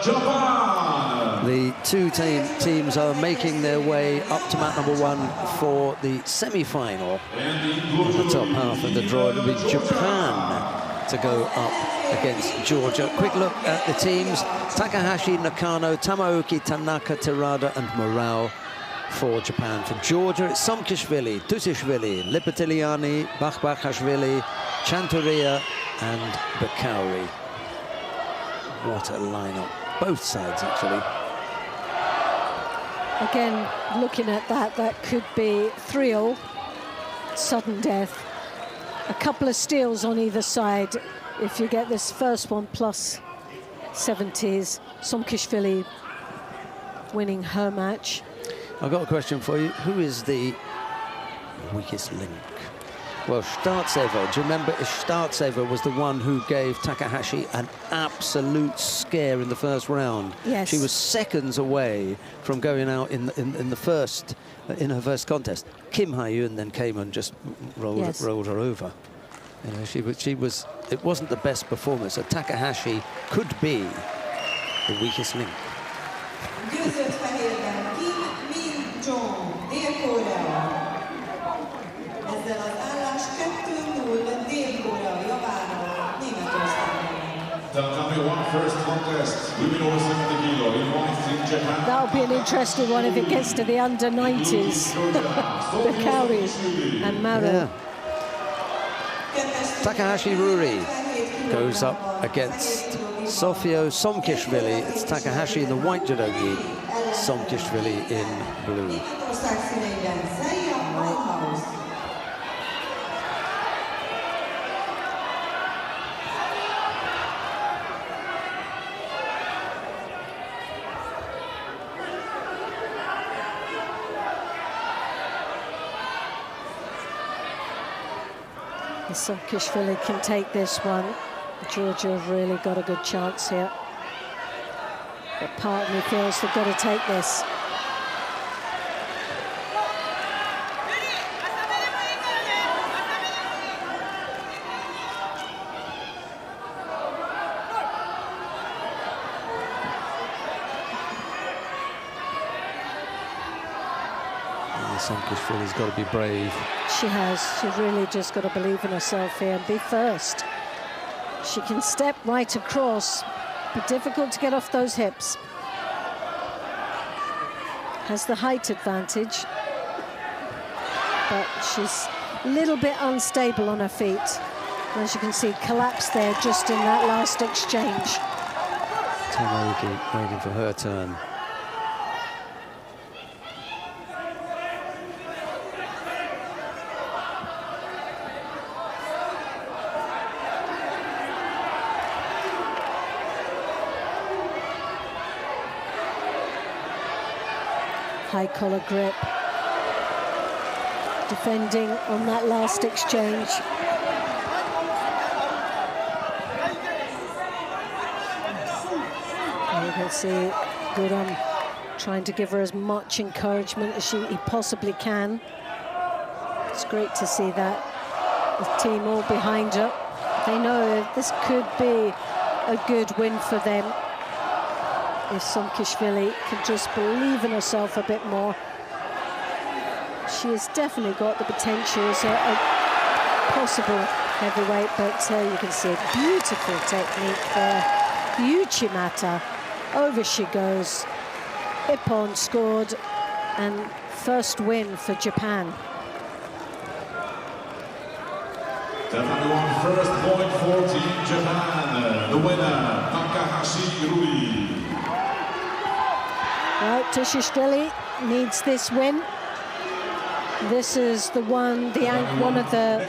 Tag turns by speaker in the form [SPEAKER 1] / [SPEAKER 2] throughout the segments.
[SPEAKER 1] Japan.
[SPEAKER 2] The two teams are making their way up to mat number 1 for the semi-final. In the top half of the draw, it'll be Japan to go up against Georgia. Quick look at the teams. Takahashi, Nakano, Tamaoki, Tanaka, Terada and Morao for Japan. For Georgia, it's Somkishvili, Tusishvili, Lipatiliani, Bakhashvili, Chanturia and Bakauri. What a lineup. Both sides, actually.
[SPEAKER 3] Again, looking at that could be 3-0, sudden death. A couple of steals on either side. If you get this first one plus 70s, Somkishvili winning her match.
[SPEAKER 2] I've got a question for you. Who is the weakest link? Well, Startseva, do you remember Startseva was the one who gave Takahashi an absolute scare in the first round?
[SPEAKER 3] Yes.
[SPEAKER 2] She was seconds away from going out in her first contest. Kim Ha-yoon then came and just rolled her over. You know, she was. It wasn't the best performance. So Takahashi could be the weakest link.
[SPEAKER 3] That'll be an interesting one if it gets to the under 90s. Bakauri and Maru.
[SPEAKER 2] Yeah. Takahashi Ruri goes up against Sofio Somkishvili. It's Takahashi in the white judogi, Somkishvili in blue.
[SPEAKER 3] Somkishvili can take this one. Georgia have really got a good chance here. But part of me feels they've got to take this.
[SPEAKER 2] Somkishvili's got to be brave.
[SPEAKER 3] She has. She's really just got to believe in herself here and be first. She can step right across, but difficult to get off those hips. Has the height advantage, but she's a little bit unstable on her feet. As you can see, collapse there just in that last exchange.
[SPEAKER 2] Tamaoki waiting for her turn.
[SPEAKER 3] High collar grip, defending on that last exchange. And you can see Guram trying to give her as much encouragement as he possibly can. It's great to see that. The team all behind her. They know this could be a good win for them. If Somkishvili can just believe in herself a bit more. She has definitely got the potential as a possible heavyweight, but you can see a beautiful technique there. Uchimata, over she goes. Ippon scored, and first win for Japan.
[SPEAKER 1] Definitely one first point for Team Japan. The winner, Takahashi Rui.
[SPEAKER 3] Right, Tusishvili needs this win. This is the one, one of the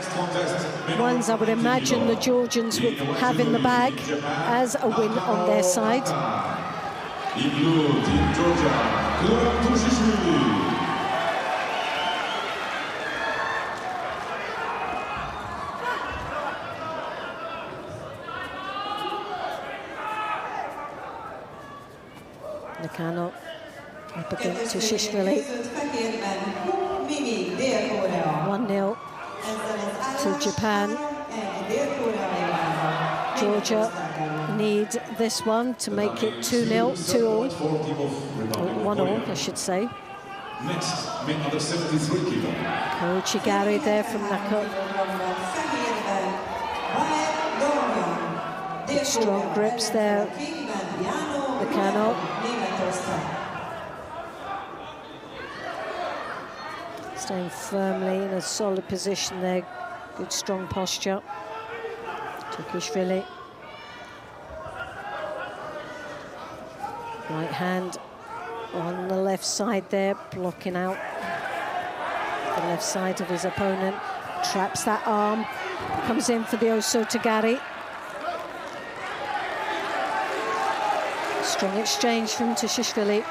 [SPEAKER 3] ones I would imagine the Georgians would have in the bag as a win on their side.
[SPEAKER 1] In blue, Team Georgia, Tusishvili.
[SPEAKER 3] Nakano up against Tusishvili. 1-0 to Japan. Georgia need this one to make it 2-0, 2-all, 1-all, I should say.
[SPEAKER 1] Next, number 73 kilo.
[SPEAKER 3] Kochigari there from Nako. Strong grips there. Nakano. Staying firmly in a solid position there. Good strong posture. Tukishvili. Right hand on the left side there, blocking out the left side of his opponent. Traps that arm. Comes in for the Osotogari. Strong exchange from Tushishvili.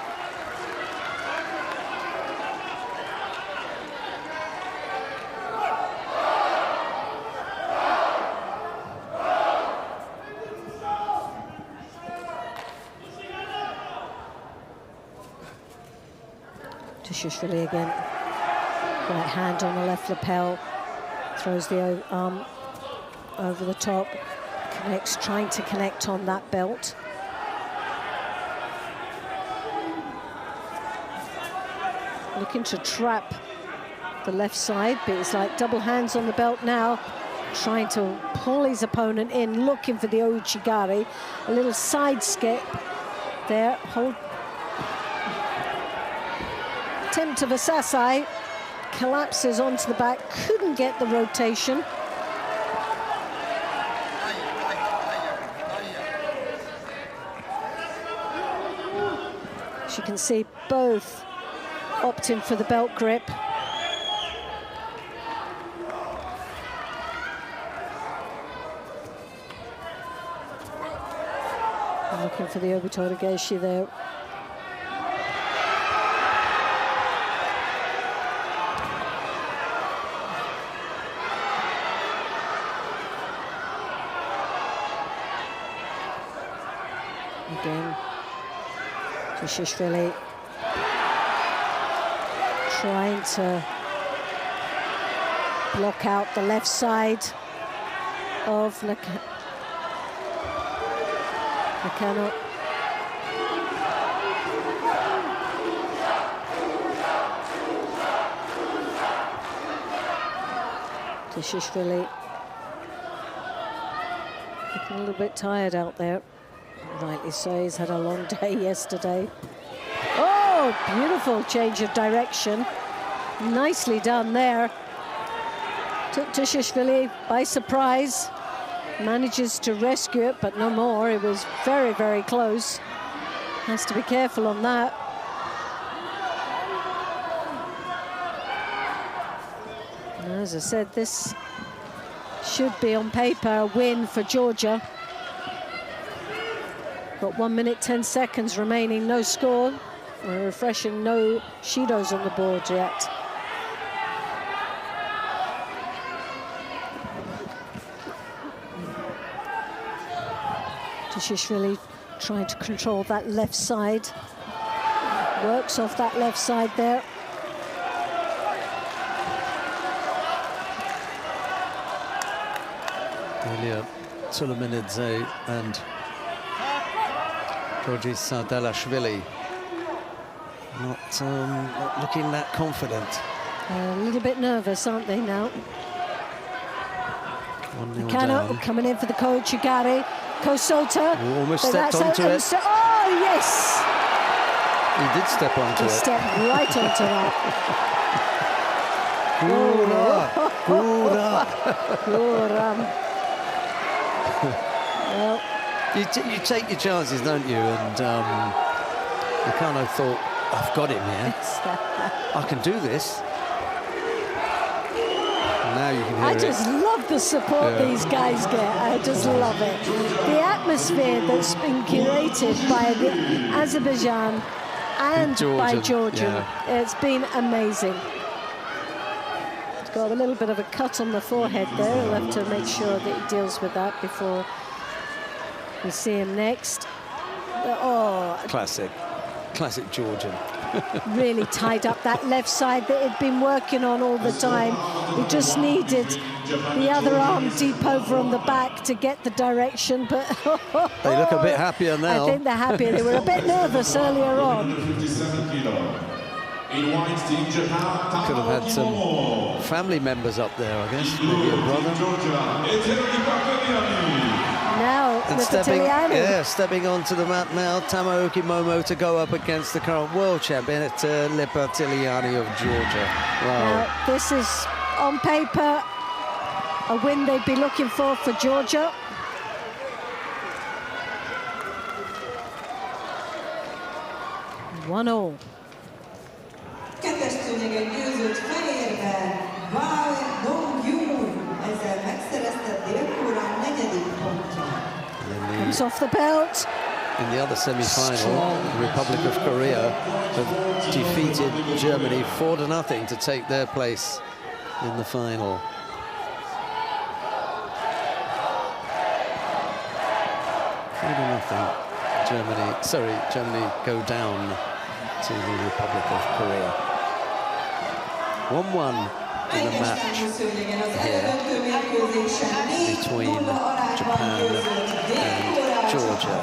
[SPEAKER 3] Tushishvili again. Right hand on the left lapel. Throws the arm over the top. Connects, trying to connect on that belt. Looking to trap the left side, but it's like double hands on the belt now. Trying to pull his opponent in, looking for the Ouchigari. A little side skip there. Hold. Attempt of a Sasai. Collapses onto the back. Couldn't get the rotation. As you can see, both opting for the belt grip. I'm looking for the Obitoregeshi there. Again, Tushishvili trying to block out the left side of Nakano. Tushishvili looking a little bit tired out there. Rightly so, he's had a long day yesterday. Oh, beautiful change of direction. Nicely done there. Took Tushishvili by surprise. Manages to rescue it, but no more. It was very, very close. Has to be careful on that. And as I said, this should be on paper a win for Georgia. Got 1 minute, 10 seconds remaining, no score. We're refreshing, no Shidos on the board yet. Tushishvili trying to control that left side. Works off that left side there.
[SPEAKER 2] Earlier, Sulaminidze and Georgi Sardalashvili not looking that confident.
[SPEAKER 3] A little bit nervous, aren't they now?
[SPEAKER 2] 1-0
[SPEAKER 3] Nakano
[SPEAKER 2] down.
[SPEAKER 3] coming in for the Kochigari. Kosota.
[SPEAKER 2] Almost stepped onto it.
[SPEAKER 3] Oh, yes!
[SPEAKER 2] He did step onto it.
[SPEAKER 3] He stepped right onto that. Well,
[SPEAKER 2] you take your chances, don't you? And Nakano thought, I've got him here. I can do this. And now you can hear
[SPEAKER 3] I just love the support these guys get. I just love it. The atmosphere that's been curated by the Azerbaijan and by Georgian. It's been amazing. He's got a little bit of a cut on the forehead there. We'll have to make sure that he deals with that before we see him next. Oh,
[SPEAKER 2] classic Georgian.
[SPEAKER 3] Really tied up that left side that he'd been working on all the time. He just needed the other arm deep over on the back to get the direction, but
[SPEAKER 2] they look a bit happier now.
[SPEAKER 3] I think they're happier. They were a bit nervous earlier on.
[SPEAKER 2] Could have had some family members up there, I guess, maybe a brother.
[SPEAKER 3] Now,
[SPEAKER 2] And stepping onto the mat now, Tamaoki Momo to go up against the current world champion, Lipatiliani of Georgia. Wow.
[SPEAKER 3] Now, this is, on paper, a win they'd be looking for Georgia. One all. Comes off the belt.
[SPEAKER 2] In the other semi-final, the Republic of Korea have defeated Germany 4-0 to take their place in the final. Germany go down to the Republic of Korea. 1-1 in the match here between Japan and Georgia.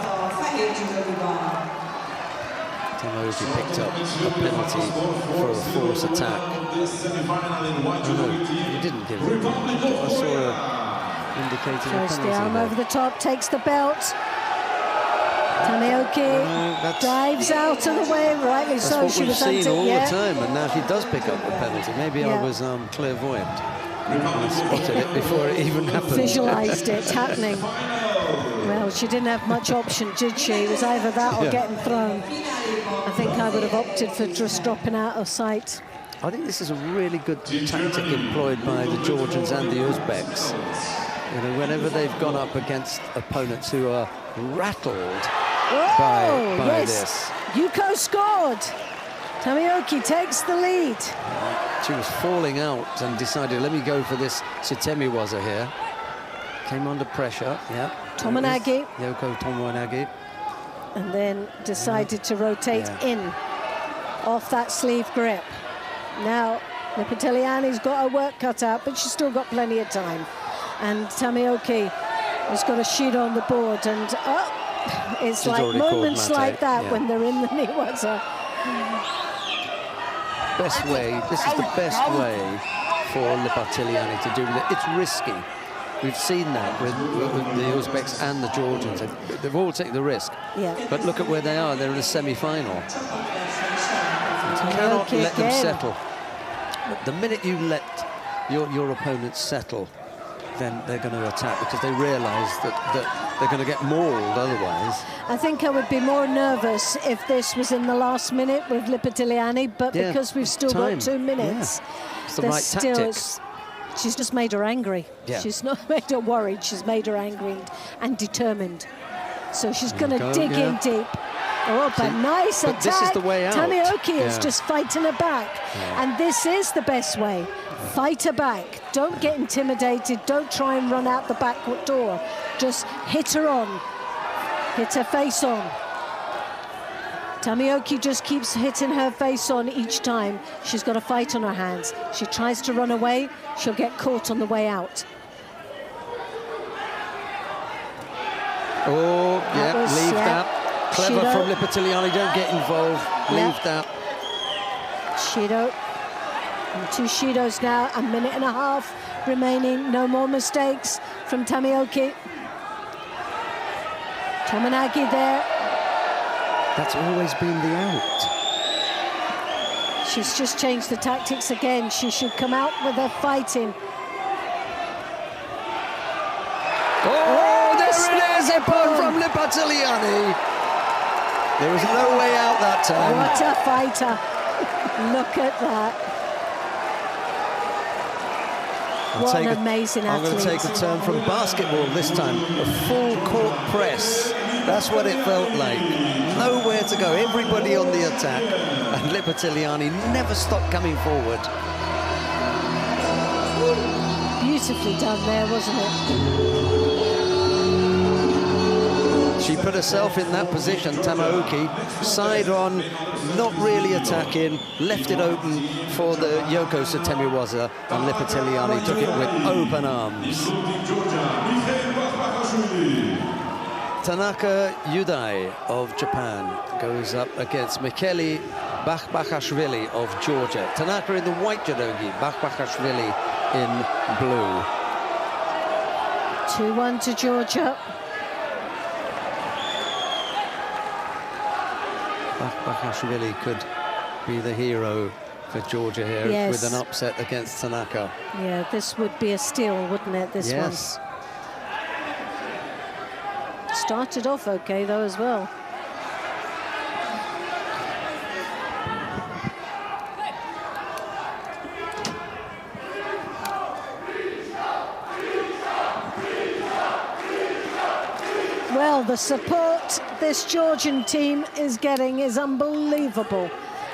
[SPEAKER 2] Tamaoki picked up a penalty for a force attack. No, he didn't give it. I saw her indicating a penalty.
[SPEAKER 3] The arm over the top, takes the belt. Tamaoki dives out of the way, rightly so.
[SPEAKER 2] That's what we've seen all the time, and now she does pick up the penalty. Maybe I was clairvoyant. I spotted it before it even happened.
[SPEAKER 3] Visualised it happening. Well, she didn't have much option, did she? It was either that or getting thrown. I think I would have opted for just dropping out of sight.
[SPEAKER 2] I think this is a really good tactic employed by the Georgians and the Uzbeks. You know, whenever they've gone up against opponents who are rattled by this.
[SPEAKER 3] Yuko scored. Tamaoki takes the lead.
[SPEAKER 2] She was falling out and decided, let me go for this Sutemiwaza here. Came under pressure,
[SPEAKER 3] Tomonagi.
[SPEAKER 2] Yoko Tomonagi.
[SPEAKER 3] And then decided to rotate in off that sleeve grip. Now, Lipatiliani's got her work cut out, but she's still got plenty of time. And Tamaoki has got a sheet on the board, and it's
[SPEAKER 2] She's
[SPEAKER 3] like moments like that when they're in the Niwaza.
[SPEAKER 2] This is the best way for Lipatiliani to do it. It's risky. We've seen that with the Uzbeks and the Georgians. They've all taken the risk. But look at where they are. They're in a semi-final. You cannot let them settle. The minute you let your opponents settle, then they're going to attack because they realise that they're going to get mauled otherwise.
[SPEAKER 3] I think I would be more nervous if this was in the last minute with Lipatiliani, but because we've still got 2 minutes,
[SPEAKER 2] it's the right tactics.
[SPEAKER 3] She's just made her angry. She's not made her worried. She's made her angry and determined. So she's going to dig in deep. Oh, but nice attack.
[SPEAKER 2] This is the way out.
[SPEAKER 3] Tamaoki is just fighting her back. And this is the best way. Fight her back. Don't get intimidated. Don't try and run out the back door. Just hit her on. Hit her face on. Tamaoki just keeps hitting her face on each time. She's got a fight on her hands. She tries to run away. She'll get caught on the way out.
[SPEAKER 2] Oh, leave that. Clever
[SPEAKER 3] Shido
[SPEAKER 2] from Lipatiliani, don't get involved. Leave that.
[SPEAKER 3] Shido. And 2 Shidos now, a minute and a half remaining. No more mistakes from Tamaoki. Tomonagi there.
[SPEAKER 2] That's always been the out.
[SPEAKER 3] She's just changed the tactics again. She should come out with her fighting.
[SPEAKER 2] Oh, there it is, a point from Lipatiliani. There was no way out that time.
[SPEAKER 3] What a fighter. Look at that. What an amazing athlete.
[SPEAKER 2] I'm going to take a turn from basketball this time. A full court press. That's what it felt like. Nowhere to go. Everybody on the attack. And Lipatiliani never stopped coming forward.
[SPEAKER 3] Beautifully done there, wasn't it?
[SPEAKER 2] She put herself in that position, Tamaoki, side on, not really attacking, left it open for the Yoko Sutemiwaza, and Lipitiliani took it with open arms. Tanaka Yudai of Japan goes up against Michele Bakhbakashvili of Georgia. Tanaka in the white judogi, Bakhbakashvili in blue.
[SPEAKER 3] 2-1 to Georgia.
[SPEAKER 2] Bakhbakashvili could be the hero for Georgia here,
[SPEAKER 3] yes,
[SPEAKER 2] with an upset against Tanaka.
[SPEAKER 3] Yeah, this would be a steal, wouldn't it, this one? Started off okay, though, as well. Well, the support this Georgian team is getting is unbelievable,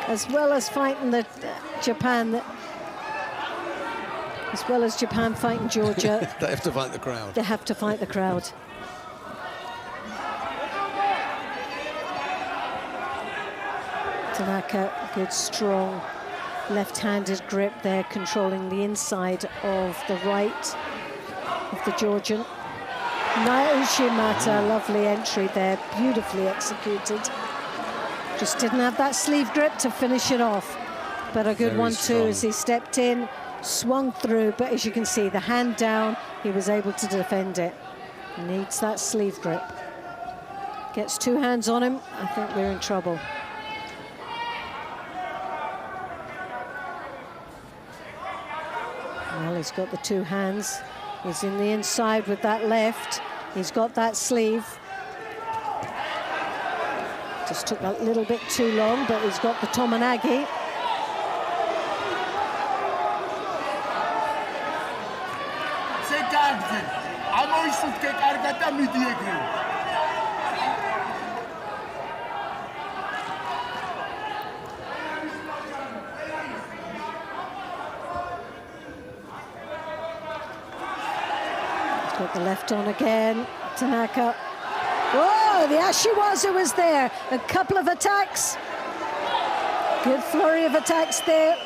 [SPEAKER 3] as well as fighting the Japan, as well as Japan fighting Georgia.
[SPEAKER 2] They have to fight the crowd.
[SPEAKER 3] They have to fight the crowd. Tanaka, good, strong, left-handed grip there, controlling the inside of the right of the Georgian. Naoshimata, lovely entry there, beautifully executed. Just didn't have that sleeve grip to finish it off. But a good 1-2 as he stepped in, swung through, but as you can see, the hand down, he was able to defend it. Needs that sleeve grip. Gets two hands on him, I think we're in trouble. Well, he's got the two hands. He's in the inside with that left. He's got that sleeve. Just took a little bit too long, but he's got the Tomonagi. Got the left on again, Tanaka. Whoa, the Ashiwaza was there. A couple of attacks. Good flurry of attacks there.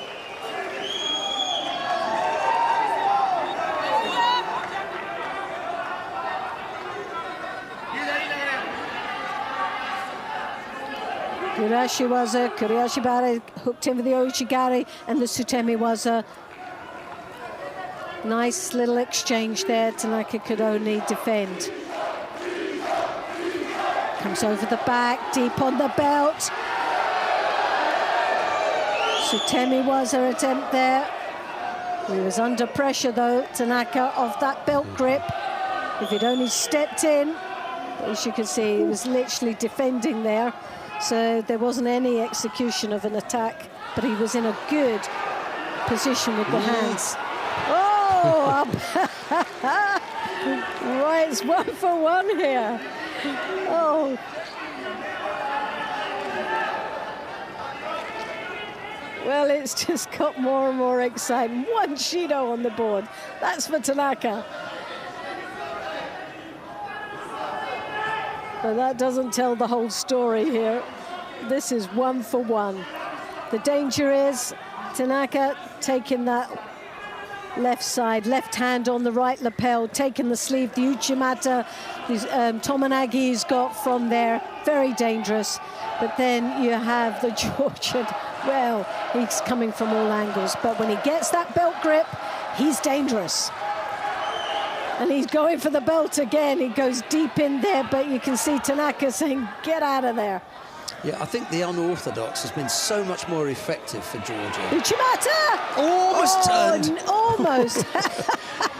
[SPEAKER 3] Good Ashiwaza, Kuriashibara hooked in with the Ochigari and the Sutemiwaza. Nice little exchange there. Tanaka could only defend. Comes over the back, deep on the belt. Sutemiwaza attempt there. He was under pressure though, Tanaka, of that belt grip. If he'd only stepped in, as you can see, he was literally defending there. So there wasn't any execution of an attack, but he was in a good position with the hands. Oh, right, it's 1-for-1 here. Oh. Well, it's just got more and more exciting. One Shido on the board. That's for Tanaka. But that doesn't tell the whole story here. This is 1-for-1. The danger is Tanaka taking that left side, left hand on the right lapel, taking the sleeve, the Uchimata, Tomonagi he's got from there, very dangerous. But then you have the Georgian, well, he's coming from all angles, but when he gets that belt grip, he's dangerous. And he's going for the belt again. He goes deep in there, but you can see Tanaka saying, get out of there.
[SPEAKER 2] Yeah, I think the unorthodox has been so much more effective for Georgia.
[SPEAKER 3] Uchimata!
[SPEAKER 2] Almost turned.
[SPEAKER 3] Almost.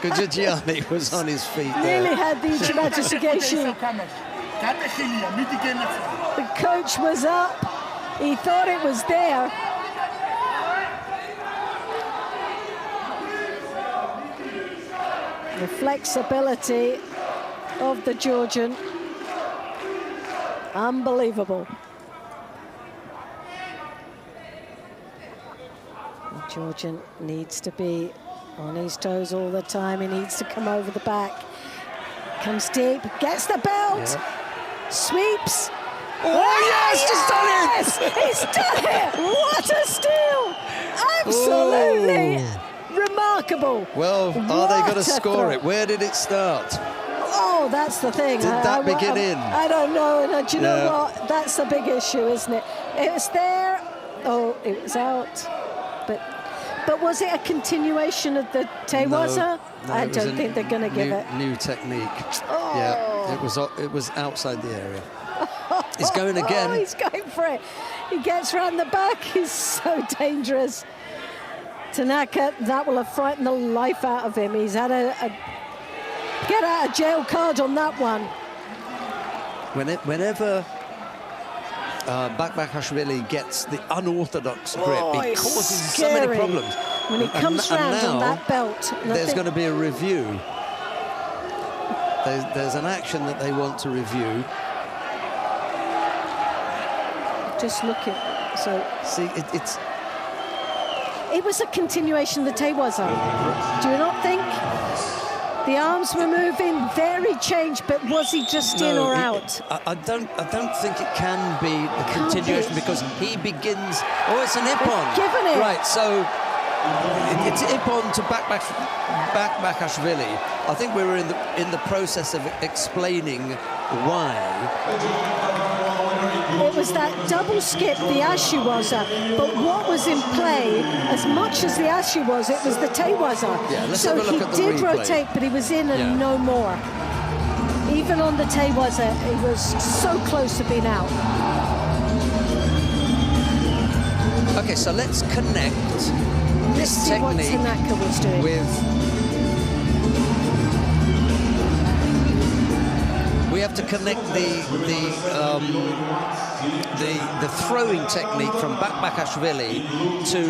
[SPEAKER 2] Gujagiani was on his feet there.
[SPEAKER 3] Nearly had the Uchimata Sugeshi. The coach was up. He thought it was there. The flexibility of the Georgian, unbelievable. The Georgian needs to be on his toes all the time. He needs to come over the back. Comes deep, gets the belt.
[SPEAKER 2] Yeah.
[SPEAKER 3] Sweeps.
[SPEAKER 2] Oh, yes, just done it!
[SPEAKER 3] He's done it! What a steal! Absolutely remarkable.
[SPEAKER 2] Well, are they going to score it? Where did it start?
[SPEAKER 3] Oh, that's the thing.
[SPEAKER 2] Did that begin in?
[SPEAKER 3] I don't know. And do you know what? That's the big issue, isn't it? It was there. Oh, it was out. But was it a continuation of the Tewaza?
[SPEAKER 2] No,
[SPEAKER 3] I don't think they're going to give it.
[SPEAKER 2] New technique.
[SPEAKER 3] Oh.
[SPEAKER 2] Yeah, it was outside the area. He's going again.
[SPEAKER 3] Oh, he's going for it. He gets round the back. He's so dangerous. Tanaka, that will have frightened the life out of him. He's had a get out of jail card on that one.
[SPEAKER 2] Whenever Bakbakashvili gets the unorthodox grip, it causes so many problems.
[SPEAKER 3] When he comes round on that belt.
[SPEAKER 2] There's going to be a review. There's an action that they want to review.
[SPEAKER 3] Just looking. So
[SPEAKER 2] see,
[SPEAKER 3] it was a continuation of the Tewaza. Do you not think? The arms were moving, very changed, but was he just in or out?
[SPEAKER 2] I don't think it can be a continuation because he begins. Oh, it's an ippon.
[SPEAKER 3] Given it.
[SPEAKER 2] Right, so it's ippon to Bakbakashvili. I think we were in the process of explaining why.
[SPEAKER 3] It was that double skip, the Ashiwaza, but what was in play, as much as the Ashiwaza, it was the Tewaza.
[SPEAKER 2] Yeah, let's
[SPEAKER 3] so
[SPEAKER 2] have a look at the
[SPEAKER 3] he did
[SPEAKER 2] replay.
[SPEAKER 3] rotate, but he was in and no more. Even on the Tewaza, he was so close to being out.
[SPEAKER 2] Okay, so let's connect this technique
[SPEAKER 3] what Tanaka was doing
[SPEAKER 2] with. We have to connect the throwing technique from Bakbakashvili to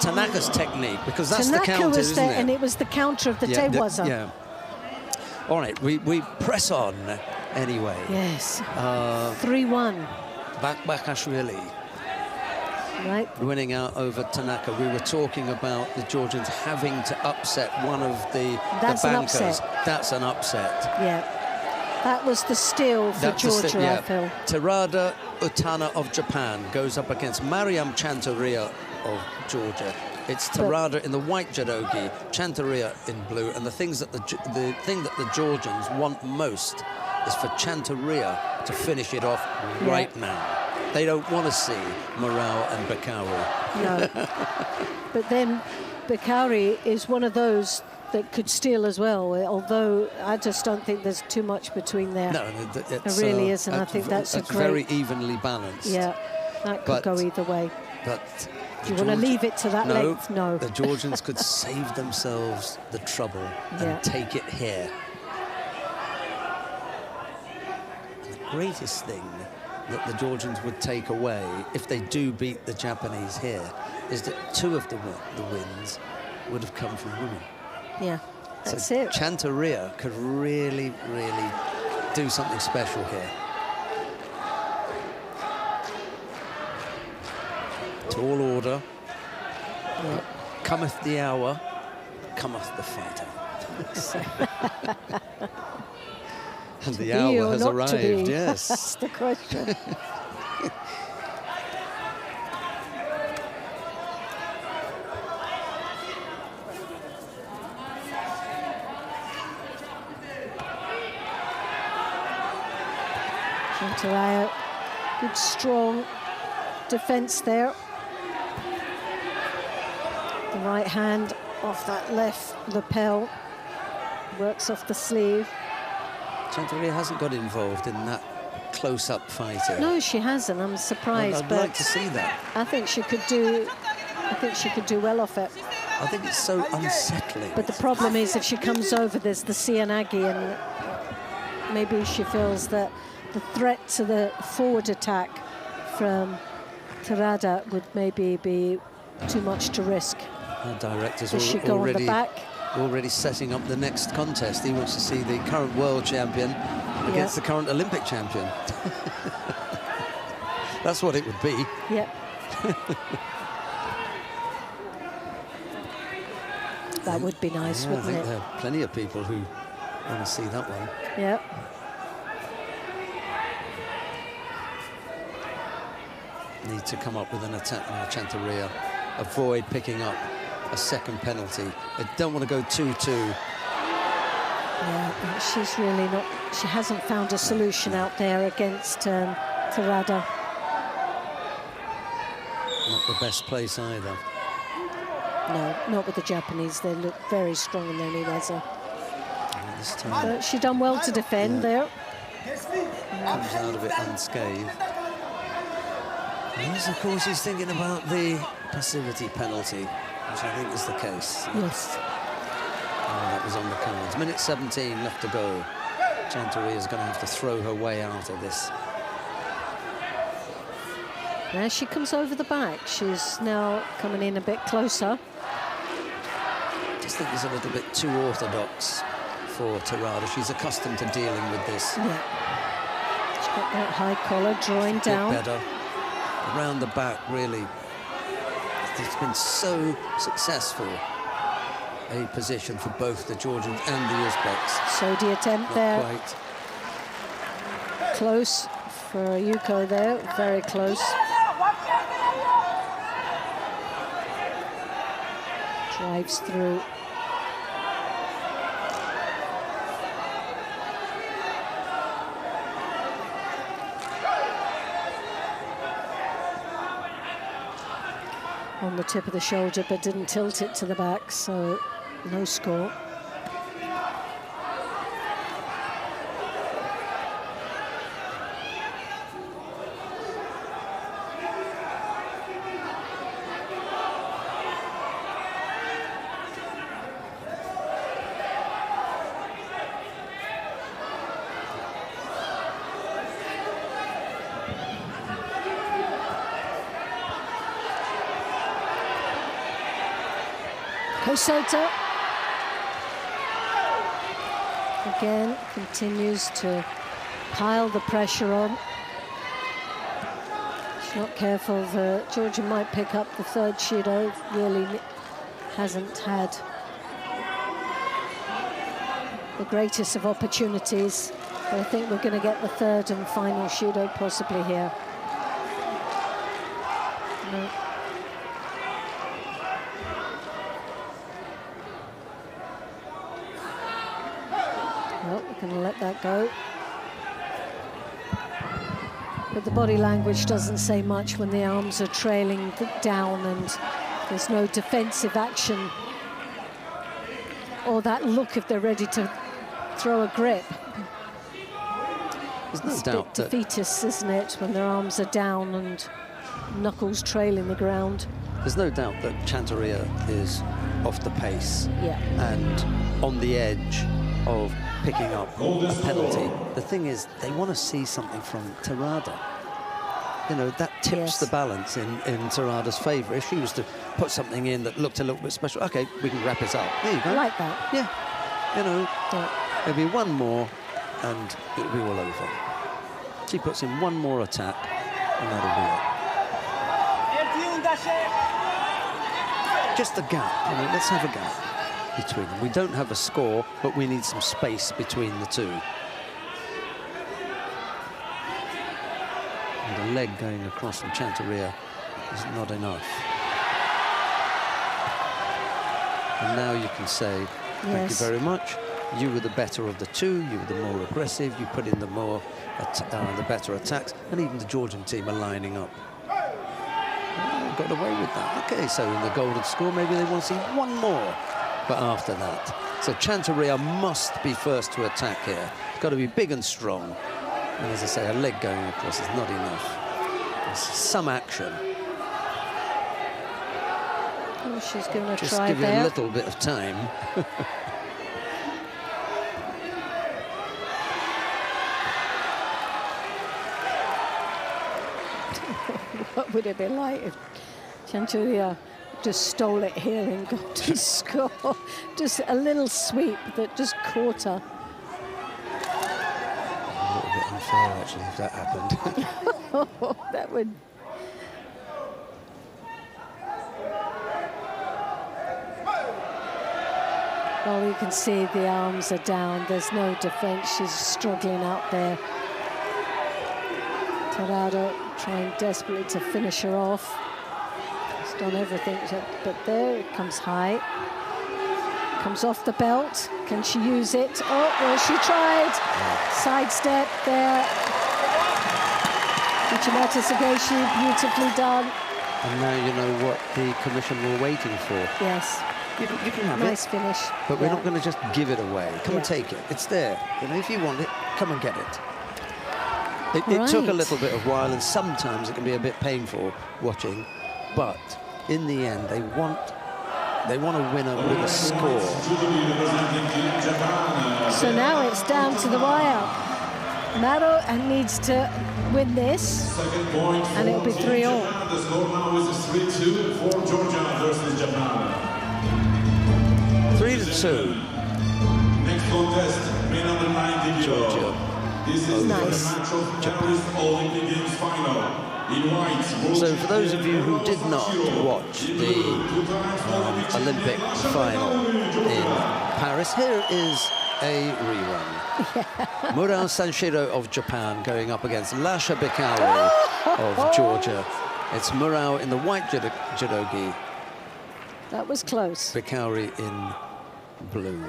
[SPEAKER 2] Tanaka's technique, because that's
[SPEAKER 3] Tanaka
[SPEAKER 2] the counter,
[SPEAKER 3] was there,
[SPEAKER 2] isn't it?
[SPEAKER 3] and it was the counter of the Tewaza.
[SPEAKER 2] Yeah. All right, we press on anyway.
[SPEAKER 3] Yes. 3-1.
[SPEAKER 2] Bakbakashvili.
[SPEAKER 3] Right.
[SPEAKER 2] Winning out over Tanaka. We were talking about the Georgians having to upset one of the bankers.
[SPEAKER 3] An upset.
[SPEAKER 2] That's an upset.
[SPEAKER 3] Yeah. That was the steal for Georgia, I feel.
[SPEAKER 2] Terada Utana of Japan goes up against Mariam Chantaria of Georgia. It's Terada in the white judogi, Chantaria in blue, and the thing that the Georgians want most is for Chantaria to finish it off right now. They don't want to see Morale and Bakauri.
[SPEAKER 3] No. But then Bakauri is one of those that could steal as well, although I just don't think there's too much between there.
[SPEAKER 2] No,
[SPEAKER 3] there really isn't. I think that's a great...
[SPEAKER 2] very evenly balanced.
[SPEAKER 3] Yeah, that could go either way.
[SPEAKER 2] But
[SPEAKER 3] do you want to leave it to that length? No.
[SPEAKER 2] The Georgians could save themselves the trouble and take it here. And the greatest thing that the Georgians would take away, if they do beat the Japanese here, is that 2 of the wins would have come from women.
[SPEAKER 3] Yeah, that's
[SPEAKER 2] so
[SPEAKER 3] it.
[SPEAKER 2] Chantaria could really, really do something special here. Tall order.
[SPEAKER 3] Yeah.
[SPEAKER 2] Cometh the hour, cometh the fighter. And the hour has arrived, yes.
[SPEAKER 3] That's the question. Chantaria, good strong defense there. The right hand off that left lapel, works off the sleeve.
[SPEAKER 2] Chantaria hasn't got involved in that close-up fighting.
[SPEAKER 3] No, she hasn't. I'm surprised.
[SPEAKER 2] I'd like to see that.
[SPEAKER 3] I think she could do. I think she could do well off it.
[SPEAKER 2] I think it's so unsettling.
[SPEAKER 3] But the problem is, if she comes over, there's the Sianagi, and maybe she feels that the threat to the forward attack from Terada would maybe be too much to risk.
[SPEAKER 2] Our director's already setting up the next contest. He wants to see the current world champion against the current Olympic champion. That's what it would be.
[SPEAKER 3] Yep. That would be nice, wouldn't it?
[SPEAKER 2] I think there are plenty of people who want to see that one.
[SPEAKER 3] Yep.
[SPEAKER 2] need to come up with an attack now, Chanteria. Avoid picking up a second penalty. They don't want to go 2-2.
[SPEAKER 3] Yeah, she's really not, she hasn't found a solution out there against Terada.
[SPEAKER 2] Not the best place either.
[SPEAKER 3] No, not with the Japanese. They look very strong in their Niwaza.
[SPEAKER 2] This time,
[SPEAKER 3] But she done well to defend there.
[SPEAKER 2] comes out of it unscathed. Yes, of course, he's thinking about the passivity penalty, which I think is the case.
[SPEAKER 3] Yes.
[SPEAKER 2] Oh, that was on the cards. Minute 17 left to go. Chanteria's going to have to throw her way out of this.
[SPEAKER 3] Now she comes over the back. She's now coming in a bit closer.
[SPEAKER 2] I just think it's a little bit too orthodox for Terada. She's accustomed to dealing with this.
[SPEAKER 3] Yeah. She's got that high collar drawing
[SPEAKER 2] A bit
[SPEAKER 3] down.
[SPEAKER 2] better. Around the back, really. It's been so successful. A position for both the Georgians and the Uzbeks.
[SPEAKER 3] So the attempt
[SPEAKER 2] Not
[SPEAKER 3] there.
[SPEAKER 2] quite.
[SPEAKER 3] Close for Yuko there. Very close. Drives through. On the tip of the shoulder, but didn't tilt it to the back, so no score. Hosoto again continues to pile the pressure on. She's not careful. The Georgian might pick up the third Shido. Really hasn't had the greatest of opportunities. But I think we're going to get the third and final Shido possibly here. No. Well, we're going to let that go. But the body language doesn't say much when the arms are trailing down and there's no defensive action or that look if they're ready to throw a grip.
[SPEAKER 2] There's no
[SPEAKER 3] It's a
[SPEAKER 2] doubt
[SPEAKER 3] bit
[SPEAKER 2] that
[SPEAKER 3] defeatist, isn't it, when their arms are down and knuckles trailing the ground.
[SPEAKER 2] there's no doubt that Chanteria is off the pace
[SPEAKER 3] Yeah.
[SPEAKER 2] and on the edge of picking up a penalty. The thing is, they want to see something from Terada. You know, that tips
[SPEAKER 3] Yes.
[SPEAKER 2] the balance in Terada's favour. If she was to put something in that looked a little bit special, okay, we can wrap it up. There you go.
[SPEAKER 3] I like that.
[SPEAKER 2] Yeah. You know,
[SPEAKER 3] Yeah.
[SPEAKER 2] there'll be one more and it'll be all over. She puts in one more attack and that'll be it. Just a gap, you know, let's have a gap between them. We don't have a score, but we need some space between the two. And a leg going across from Chanteria is not enough. And now you can say, thank
[SPEAKER 3] Yes.
[SPEAKER 2] you very much. You were the better of the two. You were the more aggressive. You put in the more, the better attacks. And even the Georgian team are lining up. Oh, got away with that. Okay, so in the golden score, maybe they want to see one more. But after that, so Chanteria must be first to attack here. It's got to be big and strong. And as I say, a leg going across is not enough. There's some action.
[SPEAKER 3] Oh, she's going to
[SPEAKER 2] Just
[SPEAKER 3] try
[SPEAKER 2] give it
[SPEAKER 3] there.
[SPEAKER 2] a little bit of time.
[SPEAKER 3] What would it be like if Chanteria just stole it here and got to score? Just a little sweep that just caught her.
[SPEAKER 2] A little bit unfair, actually, if that happened.
[SPEAKER 3] That would... Well, you can see the arms are down. There's no defense. She's struggling out there. Corrado trying desperately to finish her off. He's done everything, but there it comes high. Comes off the belt. Can she use it? Oh, well, she tried. Sidestep there. Uchimata Sugeshi, beautifully done.
[SPEAKER 2] And now you know what the commission were waiting for.
[SPEAKER 3] Yes.
[SPEAKER 2] You can have
[SPEAKER 3] nice finish.
[SPEAKER 2] But we're not going to just give it away. Come and take it. It's there. You know, if you want it, come and get it. It took a little bit of while, and sometimes it can be a bit painful watching, but in the end, they want a winner with a score.
[SPEAKER 3] So now it's down to the wire. Maro needs to win this, and it'll be 3-all.
[SPEAKER 1] The score now is 3-2 for Georgia versus Japan.
[SPEAKER 2] 3-2.
[SPEAKER 1] Next contest, men under 90 kilo. This is the first match of Paris Olympic Games final. In white,
[SPEAKER 2] so for those of you who did not watch the Olympic final in Paris, here is a rerun. Murao Sanshiro of Japan going up against Lasha Bikauri of Georgia. It's Murao in the white judogi.
[SPEAKER 3] That was close.
[SPEAKER 2] Bikauri in blue.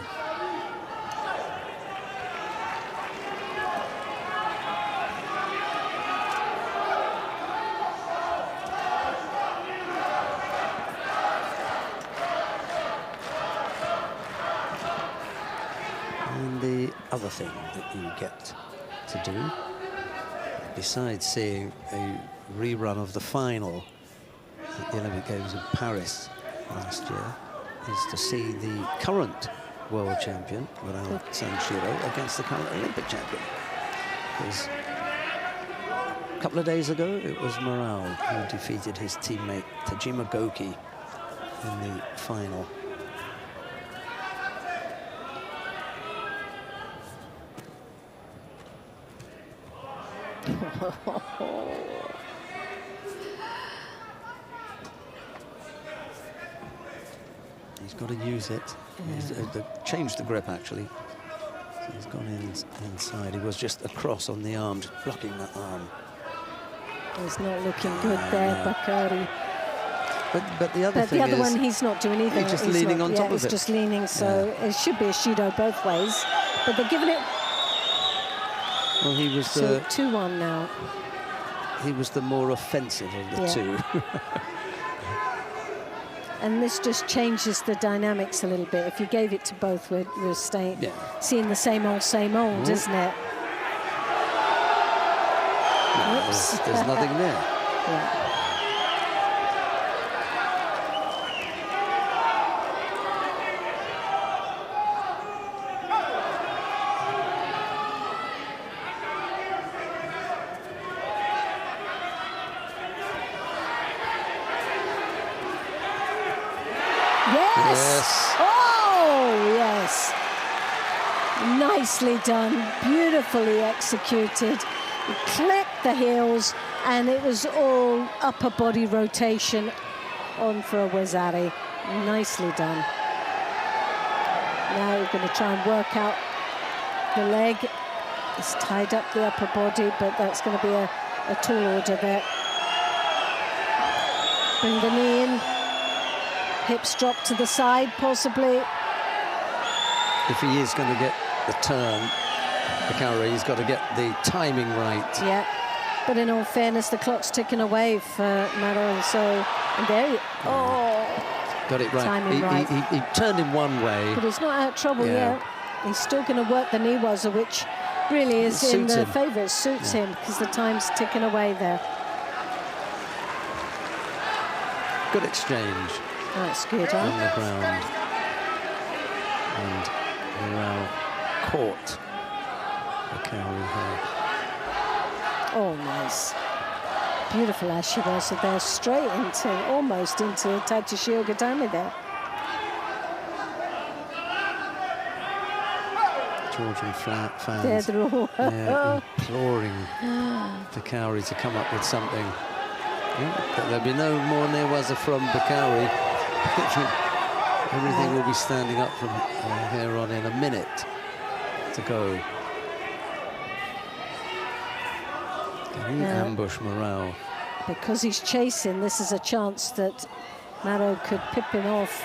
[SPEAKER 2] Other thing that you get to do, besides seeing a rerun of the final at the Olympic Games in Paris last year, is to see the current world champion, Murao Sanshiro, against the current Olympic champion. Because a couple of days ago, it was Murao who defeated his teammate Tajima Goki in the final. He's got to use it. He's changed the grip, actually. So he's gone inside. He was just across on the arm, just blocking that arm.
[SPEAKER 3] He's not looking good there, Bakauri.
[SPEAKER 2] But the other thing is...
[SPEAKER 3] the other one, he's not doing either.
[SPEAKER 2] He's just leaning on top of it.
[SPEAKER 3] He's just leaning, so it should be a Shido both ways. But they're giving it...
[SPEAKER 2] Well, he was
[SPEAKER 3] so 2-1 now.
[SPEAKER 2] He was the more offensive of the two.
[SPEAKER 3] And this just changes the dynamics a little bit. If you gave it to both, we're seeing the same old, isn't it?
[SPEAKER 2] No, there's nothing there.
[SPEAKER 3] Yes! Oh, yes! Nicely done, beautifully executed. He clipped the heels, and it was all upper body rotation on for a Wazari. Nicely done. Now you're going to try and work out the leg. It's tied up the upper body, but that's going to be a tall order there. Bring the knee in. Hips drop to the side, possibly.
[SPEAKER 2] If he is going to get the turn, Bikauri, he's got to get the timing right.
[SPEAKER 3] Yeah, but in all fairness, the clock's ticking away for Maro, so and there he...
[SPEAKER 2] Got it right.
[SPEAKER 3] Timing right.
[SPEAKER 2] He turned in one way.
[SPEAKER 3] But he's not out of trouble yet. He's still going to work the knee waza, which really is in the favour. It suits him, because the time's ticking away there.
[SPEAKER 2] Good exchange.
[SPEAKER 3] That's good, huh?
[SPEAKER 2] On the ground. And Murao caught Bikauri here.
[SPEAKER 3] Oh, nice. Beautiful ashiwaza there, straight into, almost into Tachishi Ogadami there.
[SPEAKER 2] Georgian fans.
[SPEAKER 3] There they're all
[SPEAKER 2] imploring Bikauri to come up with something. But there'll be no more newaza from Bikauri. Everything will be standing up from here on in. A minute to go. ambush Morale.
[SPEAKER 3] Because he's chasing, this is a chance that Maro could pip him off.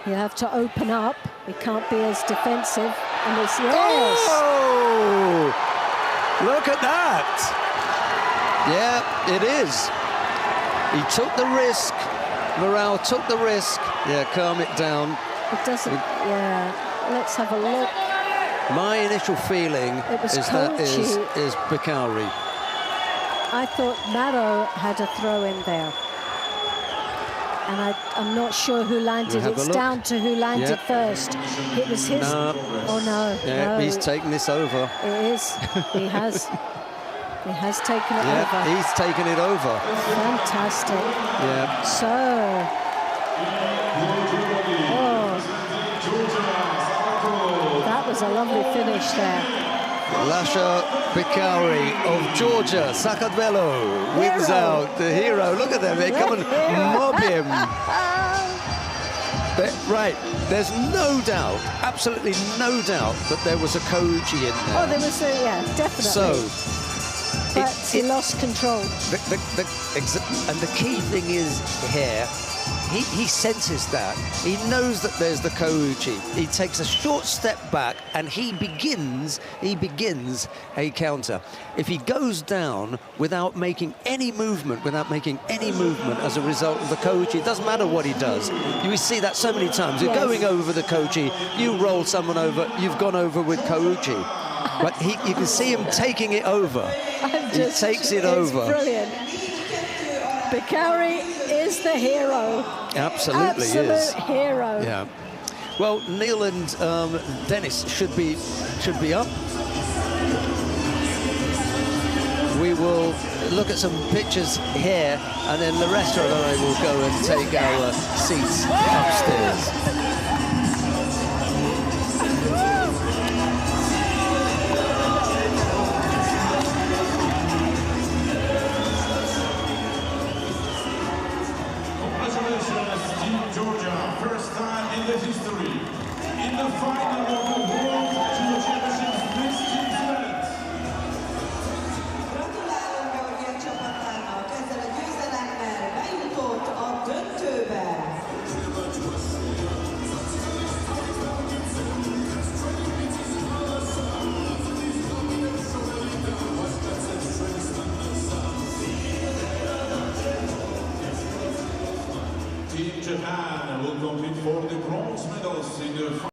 [SPEAKER 3] You have to open up. He can't be as defensive. And it's yes.
[SPEAKER 2] Oh! Look at that! Yeah, it is. He took the risk. Morale took the risk. Yeah, calm it down.
[SPEAKER 3] It doesn't. Yeah. Let's have a look.
[SPEAKER 2] My initial feeling is that is Bakari.
[SPEAKER 3] I thought Maro had a throw in there. And I'm not sure who landed. It's down to who landed first. It was his.
[SPEAKER 2] No.
[SPEAKER 3] Oh, no.
[SPEAKER 2] Yeah,
[SPEAKER 3] no.
[SPEAKER 2] he's taken this over.
[SPEAKER 3] It is. He has. He has taken it over.
[SPEAKER 2] He's taken it over.
[SPEAKER 3] Fantastic.
[SPEAKER 2] Yeah.
[SPEAKER 3] So. Oh. That was a lovely finish there.
[SPEAKER 2] Lasha Bakari of Georgia, Sakadvelo wins out, the hero. Look at them, they come and mob him. Right, there's no doubt, absolutely no doubt that there was a Koji in there.
[SPEAKER 3] Oh, there was a, yeah, definitely.
[SPEAKER 2] So,
[SPEAKER 3] but he lost control.
[SPEAKER 2] And the key thing is here, he senses that. He knows that there's the Koji. He takes a short step back and he begins a counter. If he goes down without making any movement, as a result of the Koji, it doesn't matter what he does. You see that so many times. You're going over the Koji, you roll someone over, you've gone over with Koji. But you can see him taking it over. He takes it over.
[SPEAKER 3] Brilliant. Bakari is the hero.
[SPEAKER 2] Absolutely is.
[SPEAKER 3] Absolute hero.
[SPEAKER 2] Yeah. Well, Neil and Dennis should be up. We will look at some pictures here, and then the rest of I will go and take our seats upstairs.
[SPEAKER 1] In the history, in the final of the World Judo Championships Mixed Teams event.
[SPEAKER 4] Gratulálunk Georgia csapatának, ezzel a győzelemmel bejutott a döntőbe.
[SPEAKER 1] Team Japan will compete for the bronze medals in the